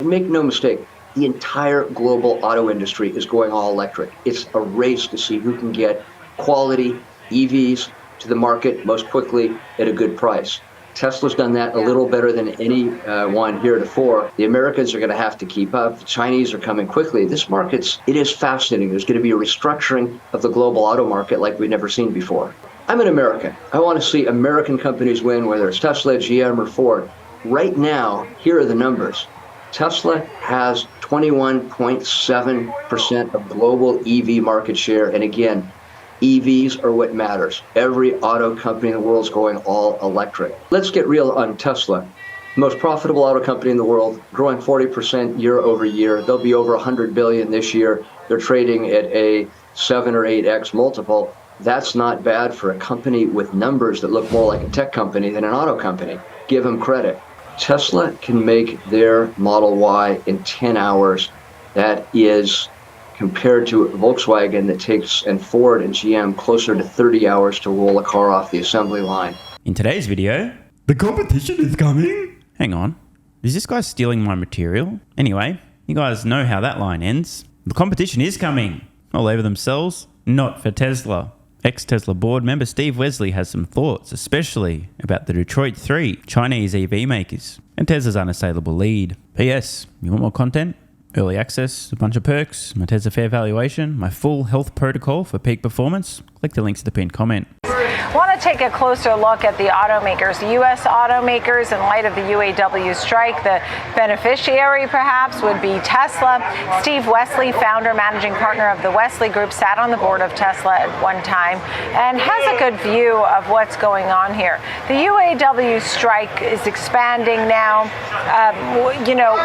And make no mistake, the entire global auto industry is going all electric. It's a race to see who can get quality EVs to the market most quickly at a good price. Tesla's done that a little better than anyone heretofore. The Americans are going to have to keep up. The Chinese are coming quickly. This it is fascinating. There's going to be a restructuring of the global auto market like we've never seen before. I'm an American. I want to see American companies win, whether it's Tesla, GM, or Ford. Right now, here are the numbers. Tesla has 21.7% of global EV market share. And again, EVs are what matters. Every auto company in the world is going all electric. Let's get real on Tesla. Most profitable auto company in the world, growing 40% year over year. They'll be over 100 billion this year. They're trading at a 7 or 8x multiple. That's not bad for a company with numbers that look more like a tech company than an auto company. Give them credit. Tesla can make their Model Y in 10 hours. That is compared to Volkswagen that takes, and Ford and GM, closer to 30 hours to roll a car off the assembly line. In today's video, the competition is coming. Hang on, is this guy stealing my material? Anyway, you guys know how that line ends. The competition is coming. All over themselves, not for Tesla. Ex-Tesla board member Steve Westley has some thoughts, especially about the Detroit 3 Chinese EV makers and Tesla's unassailable lead. P.S. You want more content? Early access, a bunch of perks, my Tesla fair valuation, my full health protocol for peak performance. Click the links to the pinned comment. Want to take a closer look at the automakers, the U.S. automakers, in light of the UAW strike. The beneficiary, perhaps, would be Tesla. Steve Westley, founder, managing partner of the Westley Group, sat on the board of Tesla at one time and has a good view of what's going on here. The UAW strike is expanding now.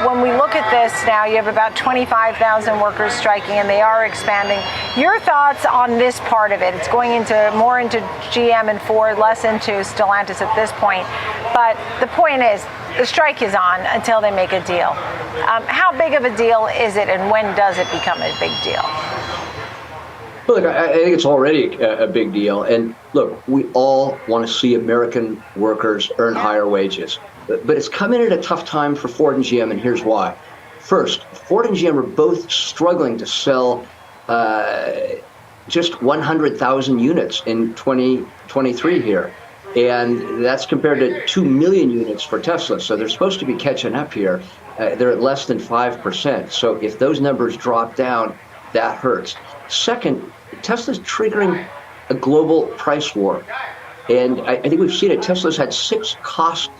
When we look at this now, you have about 25,000 workers striking, and they are expanding. Your thoughts on this part of it? It's going more into GM and Ford, less into Stellantis at this point. But the point is, the strike is on until they make a deal. How big of a deal is it, and when does it become a big deal? Look, I think it's already a big deal. And look, we all want to see American workers earn higher wages. But it's coming at a tough time for Ford and GM, and here's why. First, Ford and GM are both struggling to sell just 100,000 units in 2023 here. And that's compared to 2 million units for Tesla. So they're supposed to be catching up here. They're at less than 5%. So if those numbers drop down, that hurts. Second, Tesla's triggering a global price war. And I think we've seen it. Tesla's had 6 cost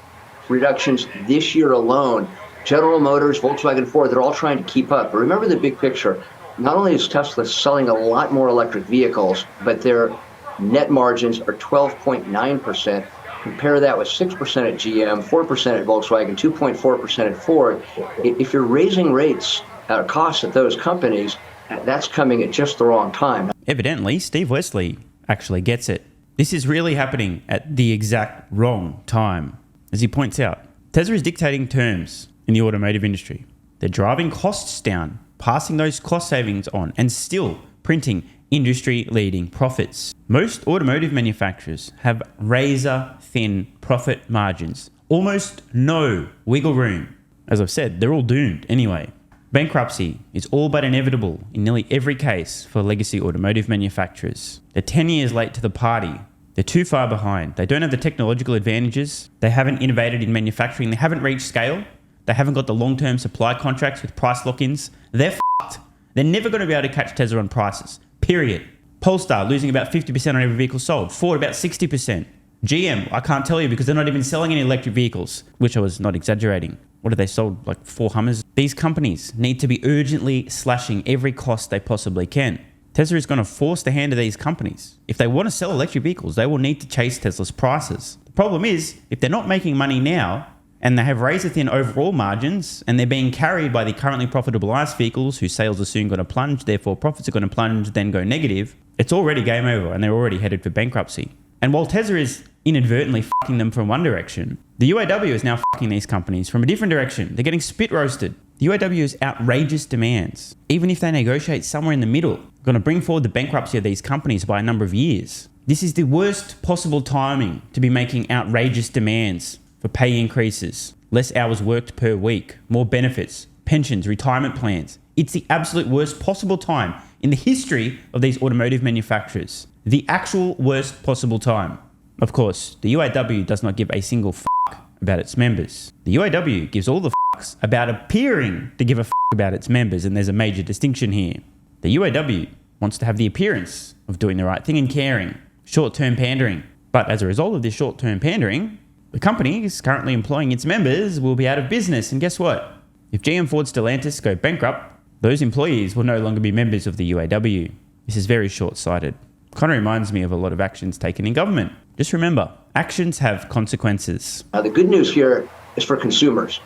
reductions this year alone. General Motors, Volkswagen, Ford, they're all trying to keep up. But remember the big picture. Not only is Tesla selling a lot more electric vehicles, but their net margins are 12.9%. Compare that with 6% at GM, 4% at Volkswagen, 2.4% at Ford. If you're raising rates or costs at those companies, that's coming at just the wrong time. Evidently, Steve Westley actually gets it. This is really happening at the exact wrong time. As he points out, Tesla is dictating terms in the automotive industry. They're driving costs down, passing those cost savings on, and still printing industry-leading profits. Most automotive manufacturers have razor-thin profit margins, almost no wiggle room. As I've said, they're all doomed anyway. Bankruptcy is all but inevitable in nearly every case for legacy automotive manufacturers. They're 10 years late to the party. They're too far behind. They don't have the technological advantages. They haven't innovated in manufacturing. They haven't reached scale. They haven't got the long-term supply contracts with price lock-ins. They're f***ed. They're never going to be able to catch Tesla on prices. Period. Polestar losing about 50% on every vehicle sold. Ford about 60%. GM, I can't tell you because they're not even selling any electric vehicles, which I was not exaggerating. What have they sold? Like 4 Hummers? These companies need to be urgently slashing every cost they possibly can. Tesla is going to force the hand of these companies. If they want to sell electric vehicles, they will need to chase Tesla's prices. The problem is, if they're not making money now, and they have razor-thin overall margins, and they're being carried by the currently profitable ICE vehicles whose sales are soon going to plunge, therefore profits are going to plunge, then go negative, it's already game over, and they're already headed for bankruptcy. And while Tesla is inadvertently fucking them from one direction, the UAW is now fucking these companies from a different direction. They're getting spit roasted. The UAW's outrageous demands, even if they negotiate somewhere in the middle, are going to bring forward the bankruptcy of these companies by a number of years. This is the worst possible timing to be making outrageous demands for pay increases, less hours worked per week, more benefits, pensions, retirement plans. It's the absolute worst possible time in the history of these automotive manufacturers. The actual worst possible time. Of course, the UAW does not give a single fuck about its members. The UAW gives all the fucks about appearing to give a fuck about its members, and there's a major distinction here. The UAW wants to have the appearance of doing the right thing and caring. Short-term pandering. But as a result of this short-term pandering, the company is currently employing its members will be out of business. And guess what? If GM, Ford, Stellantis go bankrupt, those employees will no longer be members of the UAW. This is very short-sighted. Kind of reminds me of a lot of actions taken in government. Just remember, actions have consequences. Now, the good news here is for consumers.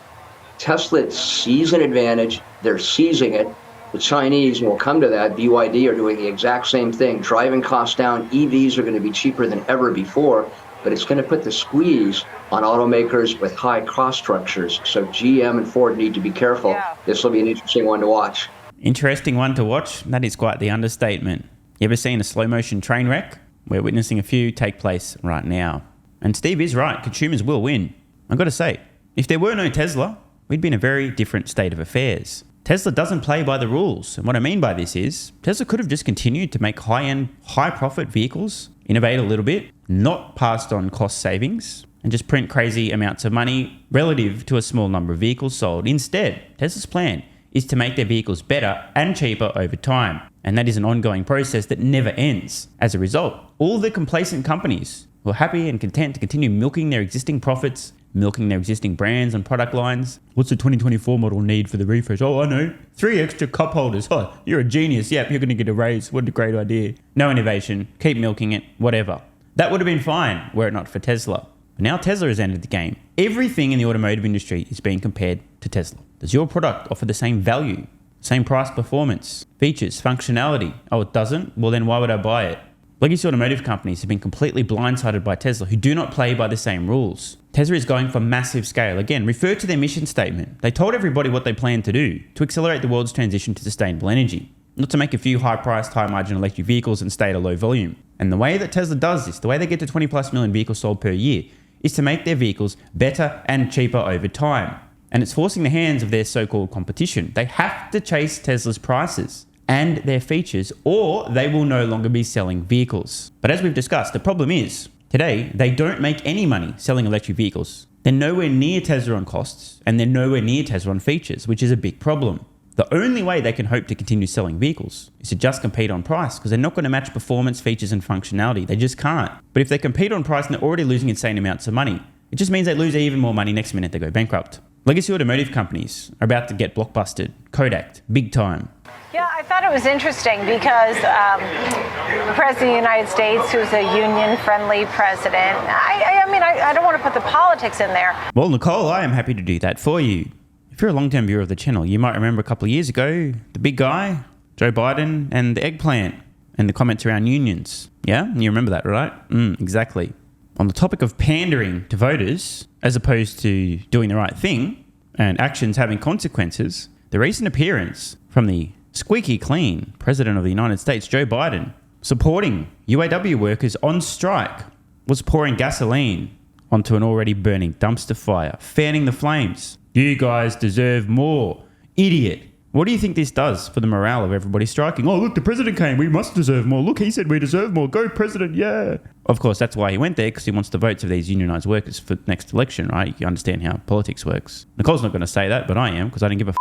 Tesla sees an advantage. They're seizing it. The Chinese will come to that. BYD are doing the exact same thing. Driving costs down. EVs are going to be cheaper than ever before, but it's going to put the squeeze on automakers with high cost structures. So GM and Ford need to be careful. Yeah. This will be an interesting one to watch. Interesting one to watch? That is quite the understatement. You ever seen a slow motion train wreck? We're witnessing a few take place right now. And Steve is right, consumers will win. I've got to say, if there were no Tesla, we'd be in a very different state of affairs. Tesla doesn't play by the rules. And what I mean by this is, Tesla could have just continued to make high-end, high-profit vehicles, innovate a little bit, not passed on cost savings, and just print crazy amounts of money relative to a small number of vehicles sold. Instead, Tesla's plan is to make their vehicles better and cheaper over time. And that is an ongoing process that never ends. As a result, all the complacent companies who are happy and content to continue milking their existing profits, milking their existing brands and product lines. What's the 2024 model need for the refresh? Oh, I know. 3 extra cup holders. Oh, you're a genius. Yep, you're going to get a raise. What a great idea. No innovation. Keep milking it. Whatever. That would have been fine were it not for Tesla. But now Tesla has entered the game. Everything in the automotive industry is being compared to Tesla. Does your product offer the same value, same price performance, features, functionality? Oh, it doesn't? Well, then why would I buy it? Legacy automotive companies have been completely blindsided by Tesla, who do not play by the same rules. Tesla is going for massive scale. Again, refer to their mission statement. They told everybody what they plan to do to accelerate the world's transition to sustainable energy, not to make a few high-priced, high-margin electric vehicles and stay at a low volume. And the way that Tesla does this, the way they get to 20 plus million vehicles sold per year, is to make their vehicles better and cheaper over time. And it's forcing the hands of their so-called competition. They have to chase Tesla's prices and their features, or they will no longer be selling vehicles. But as we've discussed, the problem is, today, they don't make any money selling electric vehicles. They're nowhere near Tesla on costs, and they're nowhere near Tesla on features, which is a big problem. The only way they can hope to continue selling vehicles is to just compete on price, because they're not going to match performance, features, and functionality. They just can't. But if they compete on price and they're already losing insane amounts of money, it just means they lose even more money next minute they go bankrupt. Legacy automotive companies are about to get blockbusted, Kodak, big time. Yeah, I thought it was interesting because the President of the United States, who's a union-friendly president, I don't want to put the politics in there. Well, Nicole, I am happy to do that for you. If you're a long-term viewer of the channel, you might remember a couple of years ago, the big guy, Joe Biden, and the eggplant, and the comments around unions. Yeah? You remember that, right? Exactly. On the topic of pandering to voters, as opposed to doing the right thing, and actions having consequences, the recent appearance from the squeaky clean President of the United States, Joe Biden, supporting UAW workers on strike, was pouring gasoline onto an already burning dumpster fire, fanning the flames. You guys deserve more. Idiot. What do you think this does for the morale of everybody striking? Oh, look, the president came. We must deserve more. Look, he said we deserve more. Go, president. Yeah. Of course, that's why he went there, because he wants the votes of these unionized workers for the next election, right? You understand how politics works. Nicole's not going to say that, but I am, because I didn't give a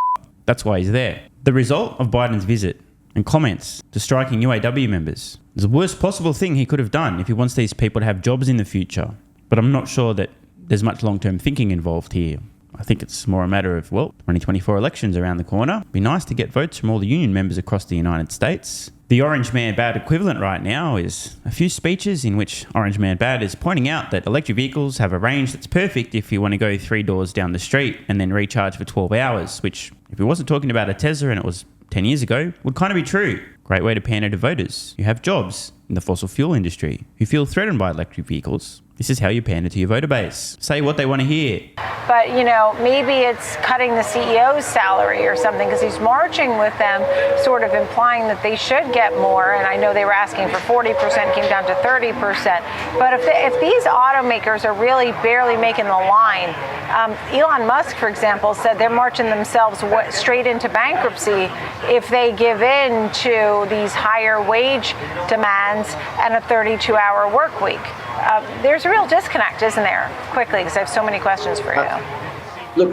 That's why he's there. The result of Biden's visit and comments to striking UAW members is the worst possible thing he could have done if he wants these people to have jobs in the future. But I'm not sure that there's much long-term thinking involved here. I think it's more a matter of, 2024 elections around the corner. It'd be nice to get votes from all the union members across the United States. The Orange Man Bad equivalent right now is a few speeches in which Orange Man Bad is pointing out that electric vehicles have a range that's perfect if you want to go 3 doors down the street and then recharge for 12 hours, which, if he wasn't talking about a Tesla and it was 10 years ago, would kind of be true. Great way to pander to voters. You have jobs in the fossil fuel industry who feel threatened by electric vehicles This is how you pander to your voter base. Say what they want to hear. But, maybe it's cutting the CEO's salary or something, because he's marching with them, sort of implying that they should get more. And I know they were asking for 40%, came down to 30%. But if these automakers are really barely making the line, Elon Musk, for example, said they're marching themselves straight into bankruptcy if they give in to these higher wage demands and a 32-hour work week. There's a real disconnect, isn't there? Quickly, because I have so many questions for you. Look,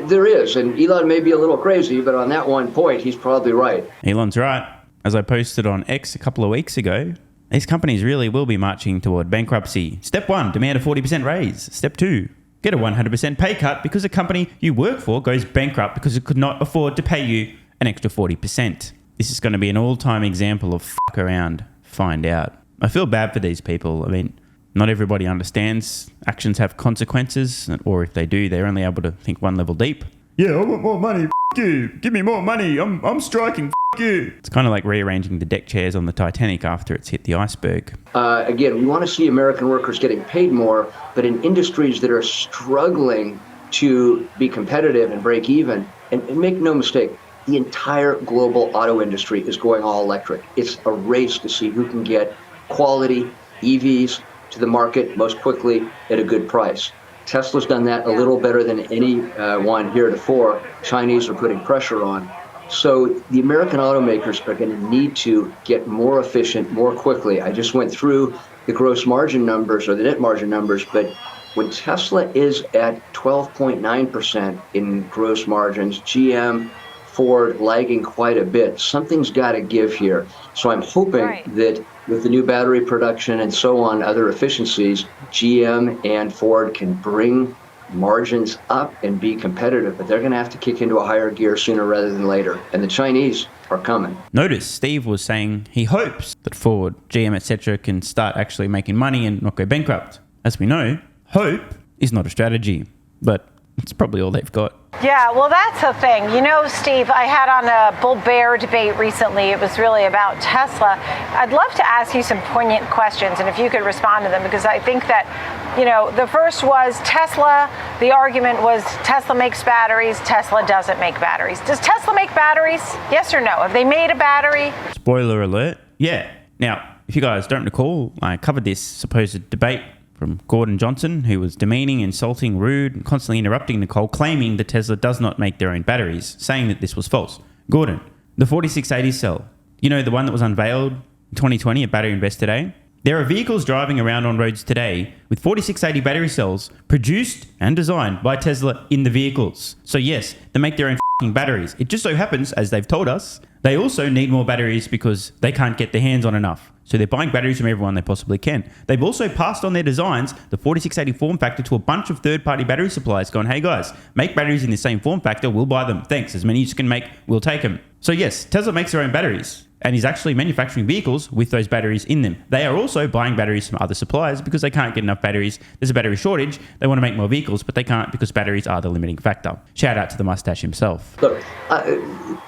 there is, and Elon may be a little crazy, but on that one point, he's probably right. Elon's right. As I posted on X a couple of weeks ago, these companies really will be marching toward bankruptcy. Step 1, demand a 40% raise. Step 2, get a 100% pay cut because a company you work for goes bankrupt because it could not afford to pay you an extra 40%. This is going to be an all-time example of fuck around, find out. I feel bad for these people. I mean, not everybody understands actions have consequences, or if they do, they're only able to think one level deep. Yeah, I want more money. F*** you. Give me more money. I'm striking. F*** you. It's kind of like rearranging the deck chairs on the Titanic after it's hit the iceberg. Again, we want to see American workers getting paid more, but in industries that are struggling to be competitive and break even, and make no mistake, the entire global auto industry is going all electric. It's a race to see who can get quality EVs to the market most quickly at a good price. Tesla's done that a little better than anyone heretofore. Chinese are putting pressure on. So the American automakers are going to need to get more efficient more quickly. I just went through the gross margin numbers or the net margin numbers, but when Tesla is at 12.9% in gross margins, GM, Ford lagging quite a bit, something's got to give here. So I'm hoping that with the new battery production and so on, other efficiencies, GM and Ford can bring margins up and be competitive, but they're going to have to kick into a higher gear sooner rather than later. And the Chinese are coming. Notice Steve was saying he hopes that Ford, GM, etc. can start actually making money and not go bankrupt. As we know, hope is not a strategy, but it's probably all they've got. Yeah, well, that's the thing. Steve, I had on a bull-bear debate recently. It was really about Tesla. I'd love to ask you some poignant questions, and if you could respond to them, because I think that, the first was Tesla. The argument was Tesla makes batteries. Tesla doesn't make batteries. Does Tesla make batteries? Yes or no? Have they made a battery? Spoiler alert. Yeah. Now, if you guys don't recall, I covered this supposed debate from Gordon Johnson, who was demeaning, insulting, rude, and constantly interrupting Nicole, claiming that Tesla does not make their own batteries, saying that this was false. Gordon, the 4680 cell, the one that was unveiled in 2020 at Battery Invest today? There are vehicles driving around on roads today with 4680 battery cells produced and designed by Tesla in the vehicles. So yes, they make their own batteries. It just so happens, as they've told us, they also need more batteries because they can't get their hands on enough. So they're buying batteries from everyone they possibly can. They've also passed on their designs, the 4680 form factor, to a bunch of third-party battery suppliers going, hey guys, make batteries in the same form factor, we'll buy them. Thanks, as many as you can make, we'll take them. So yes, Tesla makes their own batteries and is actually manufacturing vehicles with those batteries in them. They are also buying batteries from other suppliers because they can't get enough batteries. There's a battery shortage. They want to make more vehicles, but they can't because batteries are the limiting factor. Shout out to the mustache himself. Look,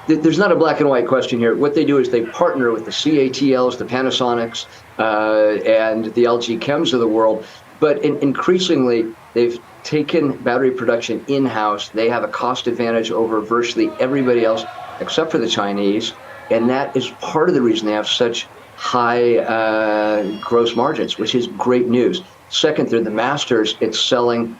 there's not a black and white question here. What they do is they partner with the CATLs, the Panasonics, and the LG Chems of the world. But increasingly, they've taken battery production in-house. They have a cost advantage over virtually everybody else except for the Chinese. And that is part of the reason they have such high gross margins, which is great news. Second, they're the masters at selling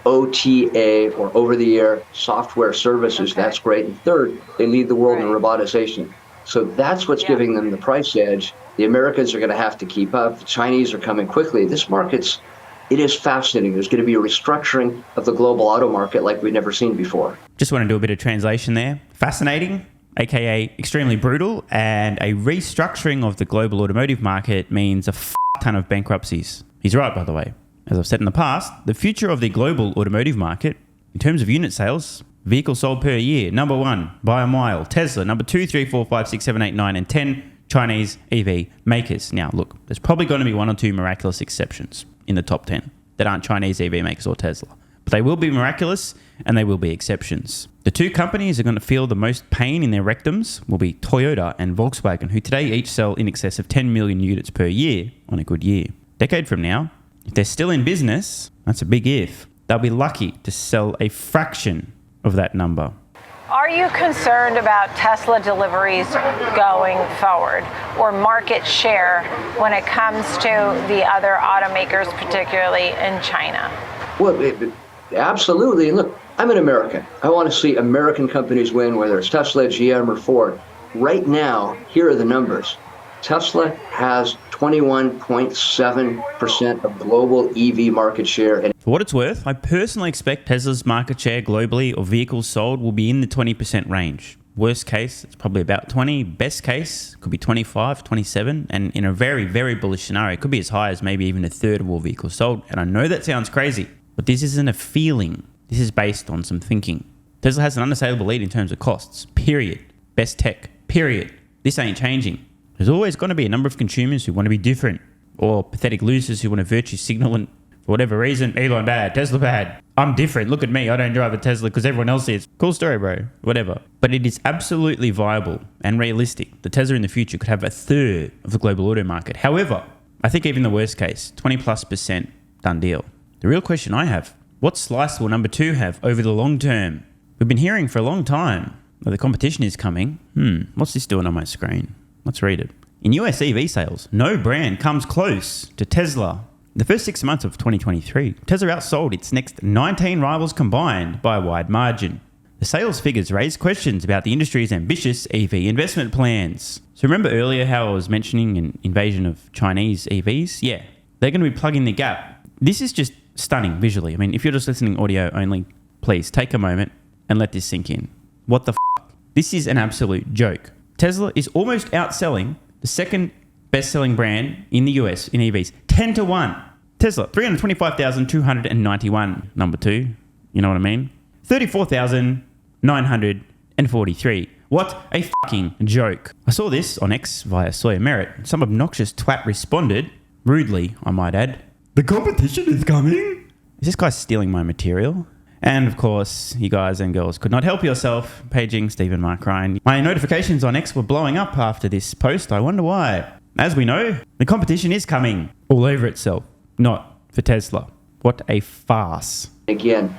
OTA, or over-the-air software services. Okay. That's great. And third, they lead the world in robotization. So that's what's giving them the price edge. The Americans are going to have to keep up. The Chinese are coming quickly. This market's, it is fascinating. There's going to be a restructuring of the global auto market like we've never seen before. Just want to do a bit of translation there. Fascinating, aka extremely brutal, and a restructuring of the global automotive market means a ton of bankruptcies. He's right, by the way. As I've said in the past, the future of the global automotive market, in terms of unit sales, vehicles sold per year, number 1 by a mile, Tesla, number 2, 3, 4, 5, 6, 7, 8, 9, and 10 Chinese EV makers. Now, look, there's probably going to be 1 or 2 miraculous exceptions in the top 10 that aren't Chinese EV makers or Tesla. But they will be miraculous and they will be exceptions. The 2 companies who are going to feel the most pain in their rectums will be Toyota and Volkswagen, who today each sell in excess of 10 million units per year on a good year. Decade from now, If they're still in business, that's a big if, they'll be lucky to sell a fraction of that number. Are you concerned about Tesla deliveries going forward or market share when it comes to the other automakers, particularly in China? Well, absolutely. And look, I'm an American. I want to see American companies win, whether it's Tesla, GM, or Ford. Right now, here are the numbers. Tesla has 21.7% of global EV market share. And for what it's worth, I personally expect Tesla's market share globally of vehicles sold will be in the 20% range. Worst case, it's probably about 20. Best case, could be 25, 27. And in a very, very bullish scenario, it could be as high as maybe even a third of all vehicles sold. And I know that sounds crazy, but this isn't a feeling. This is based on some thinking. Tesla has an unassailable lead in terms of costs, period. Best tech, period. This ain't changing. There's always going to be a number of consumers who want to be different, or pathetic losers who want to virtue signal and for whatever reason, Elon bad, Tesla bad. I'm different. Look at me. I don't drive a Tesla because everyone else is. Cool story, bro. Whatever. But it is absolutely viable and realistic that Tesla in the future could have a third of the global auto market. However, I think even the worst case, 20+% done deal. The real question I have, what slice will number 2 have over the long term? We've been hearing for a long time that the competition is coming. What's this doing on my screen? Let's read it. In US EV sales, no brand comes close to Tesla. In the first 6 months of 2023, Tesla outsold its next 19 rivals combined by a wide margin. The sales figures raise questions about the industry's ambitious EV investment plans. So remember earlier how I was mentioning an invasion of Chinese EVs? Yeah, they're going to be plugging the gap. This is just stunning visually. I mean, if you're just listening audio only, please take a moment and let this sink in. What the f***? This is an absolute joke. Tesla is almost outselling the second best-selling brand in the US in EVs, 10-1. Tesla, 325,291, number 2. You know what I mean? 34,943. What a fucking joke. I saw this on X via Sawyer Merritt. Some obnoxious twat responded, rudely, I might add, "The competition is coming." Is this guy stealing my material? And of course, you guys and girls could not help yourself paging Stephen Mark Ryan. My notifications on X were blowing up after this post. I wonder why. As we know, the competition is coming all over itself, not for Tesla. What a farce. again,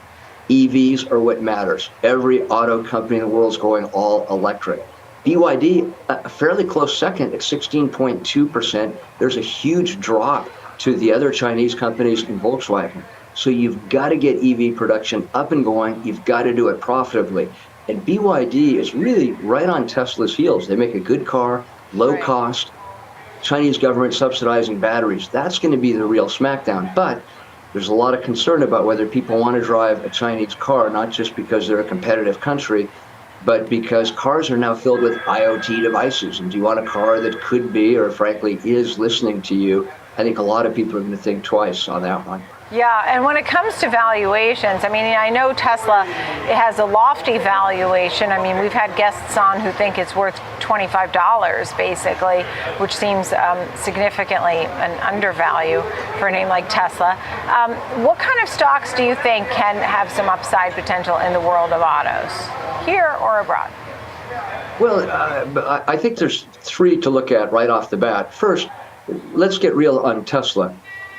EVs are what matters. Every auto company in the world is going all electric. BYD, a fairly close second at 16.2%. There's a huge drop to the other Chinese companies in Volkswagen. So you've got to get EV production up and going. You've got to do it profitably. And BYD is really right on Tesla's heels. They make a good car, low cost, Chinese government subsidizing batteries. That's going to be the real smackdown. But there's a lot of concern about whether people want to drive a Chinese car, not just because they're a competitive country, but because cars are now filled with IoT devices. And do you want a car that could be, or frankly is, listening to you? I think a lot of people are going to think twice on that one. Yeah, and when it comes to valuations, I mean, I know Tesla, it has a lofty valuation. I mean, we've had guests on who think it's worth $25, basically, which seems significantly an undervalue for a name like Tesla. What kind of stocks do you think can have some upside potential in the world of autos, here or abroad? Well, I think there's three to look at right off the bat. First, let's get real on Tesla.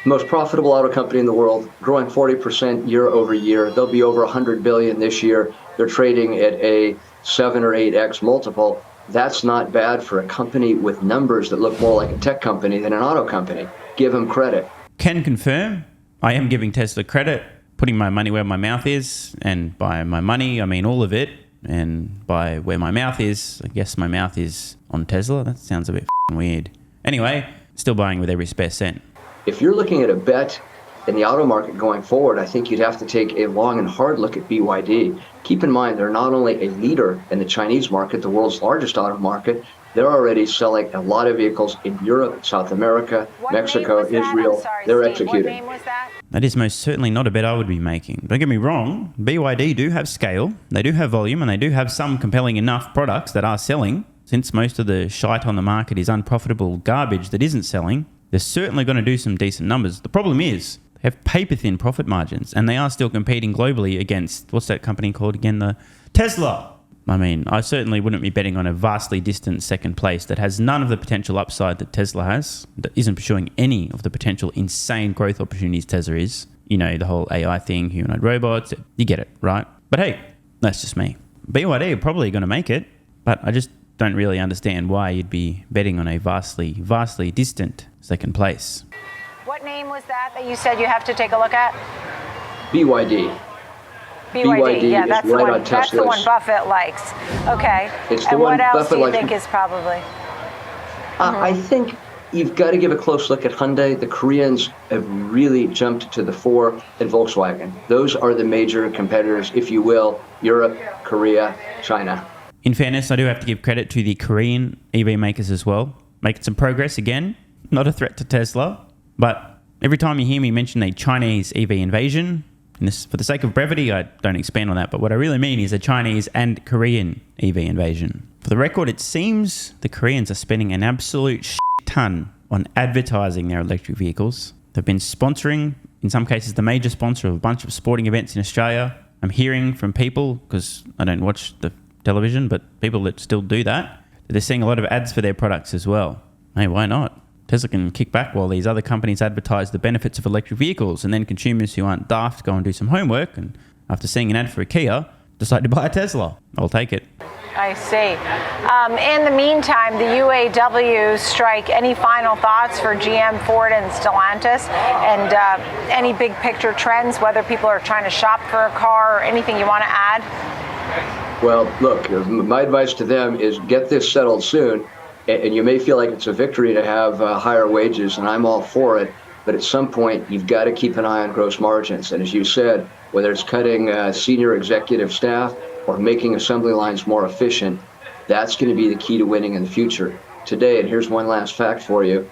Most profitable auto company in the world, growing 40% year over year. They'll be over 100 billion this year. They're trading at a 7 or 8x multiple. That's not bad for a company with numbers that look more like a tech company than an auto company. Give them credit. Can confirm, I am giving Tesla credit, putting my money where my mouth is. And by my money, I mean all of it. And by where my mouth is, I guess my mouth is on Tesla. That sounds a bit weird. Anyway, still buying with every spare cent. If you're looking at a bet in the auto market going forward, I think you'd have to take a long and hard look at BYD. Keep in mind, they're not only a leader in the Chinese market, the world's largest auto market, they're already selling a lot of vehicles in Europe, South America, Mexico, Israel. They're executing. What name was that? That is most certainly not a bet I would be making. Don't get me wrong, BYD do have scale, they do have volume, and they do have some compelling enough products that are selling. Since most of the shite on the market is unprofitable garbage that isn't selling, they're certainly going to do some decent numbers. The problem is they have paper-thin profit margins, and they are still competing globally against, what's that company called again? The Tesla. I mean, I certainly wouldn't be betting on a vastly distant second place that has none of the potential upside that Tesla has, that isn't pursuing any of the potential insane growth opportunities Tesla is. You know, the whole AI thing, humanoid robots, you get it, right? But hey, that's just me. BYD are probably going to make it, but I just don't really understand why you'd be betting on a vastly, vastly distant second place. What name was that you said you have to take a look at? BYD. BYD, yeah, that's is the right one. on That's the one Buffett likes. Okay. It's the and one what else Buffett do you likes. think is probably? I think you've got to give a close look at Hyundai. The Koreans have really jumped to the fore, and Volkswagen. Those are the major competitors, if you will, Europe, Korea, China. In fairness, I do have to give credit to the Korean EV makers as well. Making some progress again. Not a threat to Tesla, but every time you hear me mention a Chinese EV invasion, and this, for the sake of brevity, I don't expand on that, but what I really mean is a Chinese and Korean EV invasion. For the record, it seems the Koreans are spending an absolute ton on advertising their electric vehicles. They've been sponsoring, in some cases, the major sponsor of a bunch of sporting events in Australia. I'm hearing from people, because I don't watch the television, but people that still do that they're seeing a lot of ads for their products as well. Hey, why not? Tesla can kick back while these other companies advertise the benefits of electric vehicles, and then consumers who aren't daft go and do some homework, and after seeing an ad for a Kia, decide to buy a Tesla. I'll take it. I see. In the meantime, the UAW strike, any final thoughts for GM, Ford, and Stellantis? And any big picture trends, whether people are trying to shop for a car or anything you want to add? Well, look, my advice to them is get this settled soon. And you may feel like it's a victory to have higher wages, and I'm all for it. But at some point, you've got to keep an eye on gross margins. And as you said, whether it's cutting senior executive staff or making assembly lines more efficient, that's going to be the key to winning in the future. Today, and here's one last fact for you,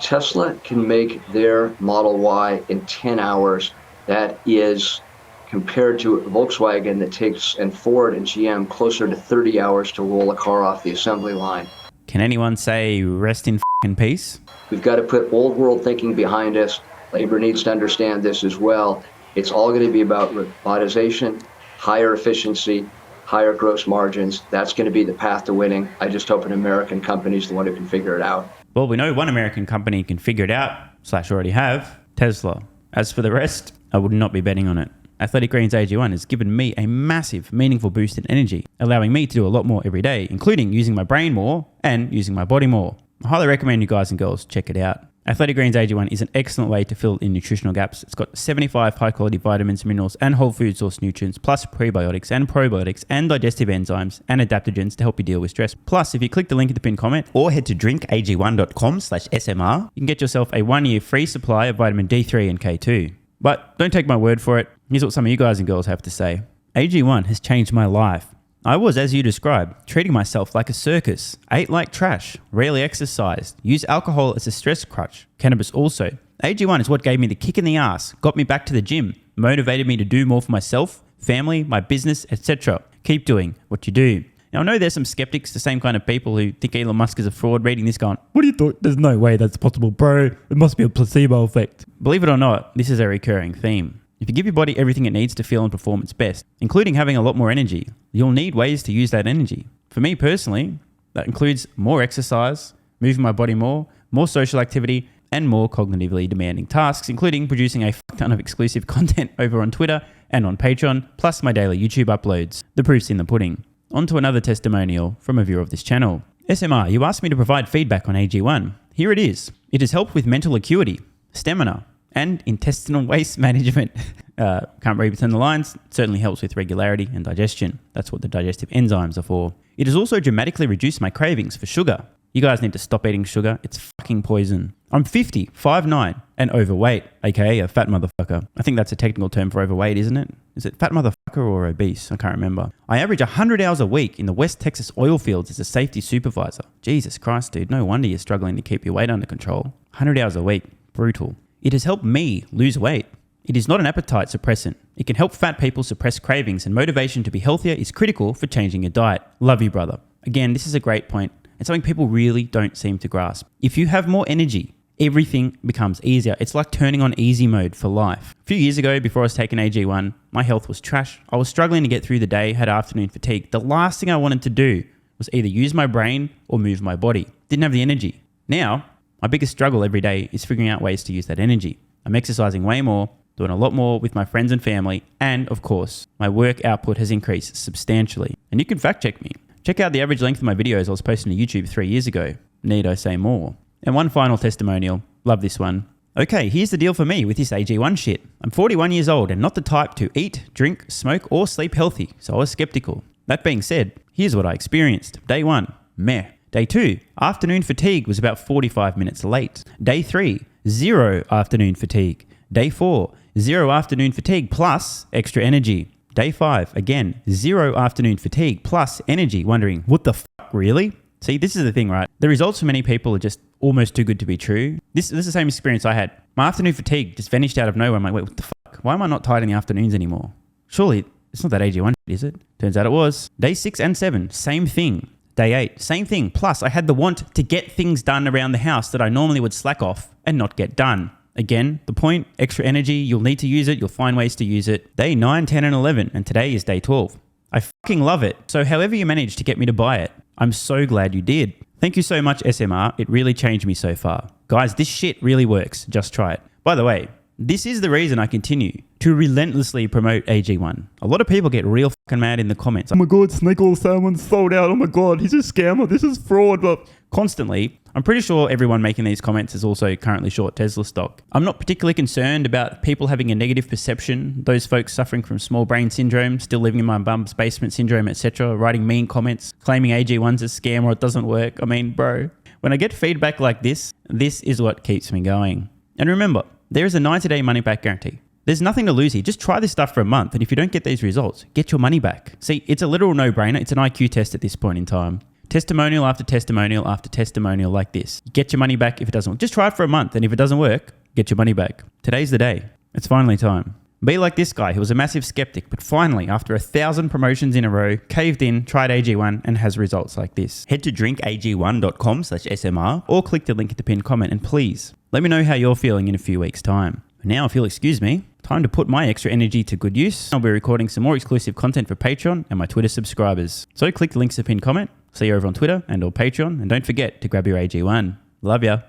Tesla can make their Model Y in 10 hours. That is compared to Volkswagen that takes, and Ford and GM, closer to 30 hours to roll a car off the assembly line. Can anyone say rest in f***ing peace? We've got to put old world thinking behind us. Labor needs to understand this as well. It's all going to be about robotization, higher efficiency, higher gross margins. That's going to be the path to winning. I just hope an American company is the one who can figure it out. Well, we know one American company can figure it out, / already have, Tesla. As for the rest, I would not be betting on it. Athletic Greens AG1 has given me a massive, meaningful boost in energy, allowing me to do a lot more every day, including using my brain more and using my body more. I highly recommend you guys and girls check it out. Athletic Greens AG1 is an excellent way to fill in nutritional gaps. It's got 75 high-quality vitamins, minerals, and whole food source nutrients, plus prebiotics and probiotics and digestive enzymes and adaptogens to help you deal with stress. Plus, if you click the link in the pinned comment or head to drinkag1.com/SMR, you can get yourself a 1-year free supply of vitamin D3 and K2. But don't take my word for it. Here's what some of you guys and girls have to say. AG1 has changed my life. I was, as you described, treating myself like a circus, ate like trash, rarely exercised, used alcohol as a stress crutch, cannabis also. AG1 is what gave me the kick in the ass, got me back to the gym, motivated me to do more for myself, family, my business, etc. Keep doing what you do. Now, I know there's some skeptics, the same kind of people who think Elon Musk is a fraud, reading this going, what do you thought? There's no way that's possible, bro. It must be a placebo effect. Believe it or not, this is a recurring theme. If you give your body everything it needs to feel and perform its best, including having a lot more energy, you'll need ways to use that energy. For me personally, that includes more exercise, moving my body more social activity, and more cognitively demanding tasks, including producing a ton of exclusive content over on Twitter and on Patreon, plus my daily YouTube uploads. The proof's in the pudding. On to another testimonial from a viewer of this channel. SMR, you asked me to provide feedback on AG1. Here it is. It has helped with mental acuity, stamina, and intestinal waste management. Can't read between the lines. Certainly helps with regularity and digestion. That's what the digestive enzymes are for. It has also dramatically reduced my cravings for sugar. You guys need to stop eating sugar. It's fucking poison. I'm 50, 5'9", and overweight, aka a fat motherfucker. I think that's a technical term for overweight, isn't it? Is it fat motherfucker or obese? I can't remember. I average 100 hours a week in the West Texas oil fields as a safety supervisor. Jesus Christ, dude. No wonder you're struggling to keep your weight under control. 100 hours a week. Brutal. It has helped me lose weight. It is not an appetite suppressant. It can help fat people suppress cravings, and motivation to be healthier is critical for changing your diet. Love you, brother. Again, this is a great point and something people really don't seem to grasp. If you have more energy everything becomes easier. It's like turning on easy mode for life. A few years ago, before I was taking AG1, my health was trash. I was struggling to get through the day, had afternoon fatigue. The last thing I wanted to do was either use my brain or move my body. Didn't have the energy. Now, my biggest struggle every day is figuring out ways to use that energy. I'm exercising way more, doing a lot more with my friends and family, and of course, my work output has increased substantially. And you can fact check me. Check out the average length of my videos I was posting to YouTube 3 years ago. Need I say more? And one final testimonial. Love this one. Okay, here's the deal for me with this AG1 shit. I'm 41 years old and not the type to eat, drink, smoke, or sleep healthy, so I was skeptical. That being said, here's what I experienced. Day 1, meh. Day 2, afternoon fatigue was about 45 minutes late. Day 3, 0 afternoon fatigue. Day 4, 0 afternoon fatigue plus extra energy. Day 5, again, 0 afternoon fatigue plus energy, wondering, what the fuck, really? See, this is the thing, right? The results for many people are just almost too good to be true. This is the same experience I had. My afternoon fatigue just vanished out of nowhere. I'm like, wait, what the fuck? Why am I not tired in the afternoons anymore? Surely, it's not that AG1, is it? Turns out it was. Day 6 and 7, same thing. Day 8, same thing. Plus, I had the want to get things done around the house that I normally would slack off and not get done. Again, the point, extra energy, you'll need to use it, you'll find ways to use it. Day 9, 10, and 11, and today is day 12. I fucking love it. So however you managed to get me to buy it, I'm so glad you did. Thank you so much, SMR. It really changed me so far. Guys, this shit really works. Just try it. By the way, this is the reason I continue to relentlessly promote AG1. A lot of people get real fucking mad in the comments. Oh my God, snake oil salmon's sold out. Oh my God, he's a scammer. This is fraud. But constantly, I'm pretty sure everyone making these comments is also currently short Tesla stock. I'm not particularly concerned about people having a negative perception, those folks suffering from small brain syndrome, still living in my bum's basement syndrome, etc., writing mean comments, claiming AG1's a scam or it doesn't work. I mean, bro, when I get feedback like this is what keeps me going. And remember, there is a 90-day money-back guarantee. There's nothing to lose here. Just try this stuff for a month, and if you don't get these results, get your money back. See, it's a literal no-brainer. It's an IQ test at this point in time. Testimonial after testimonial after testimonial like this. Get your money back if it doesn't work. Just try it for a month, and if it doesn't work, get your money back. Today's the day. It's finally time. Be like this guy who was a massive skeptic, but finally, after 1,000 promotions in a row, caved in, tried AG1, and has results like this. Head to drinkag1.com/SMR or click the link at the pinned comment, and please, let me know how you're feeling in a few weeks' time. Now, if you'll excuse me, time to put my extra energy to good use. I'll be recording some more exclusive content for Patreon and my Twitter subscribers. So click the links in the pinned comment. See you over on Twitter and or Patreon. And don't forget to grab your AG1. Love ya.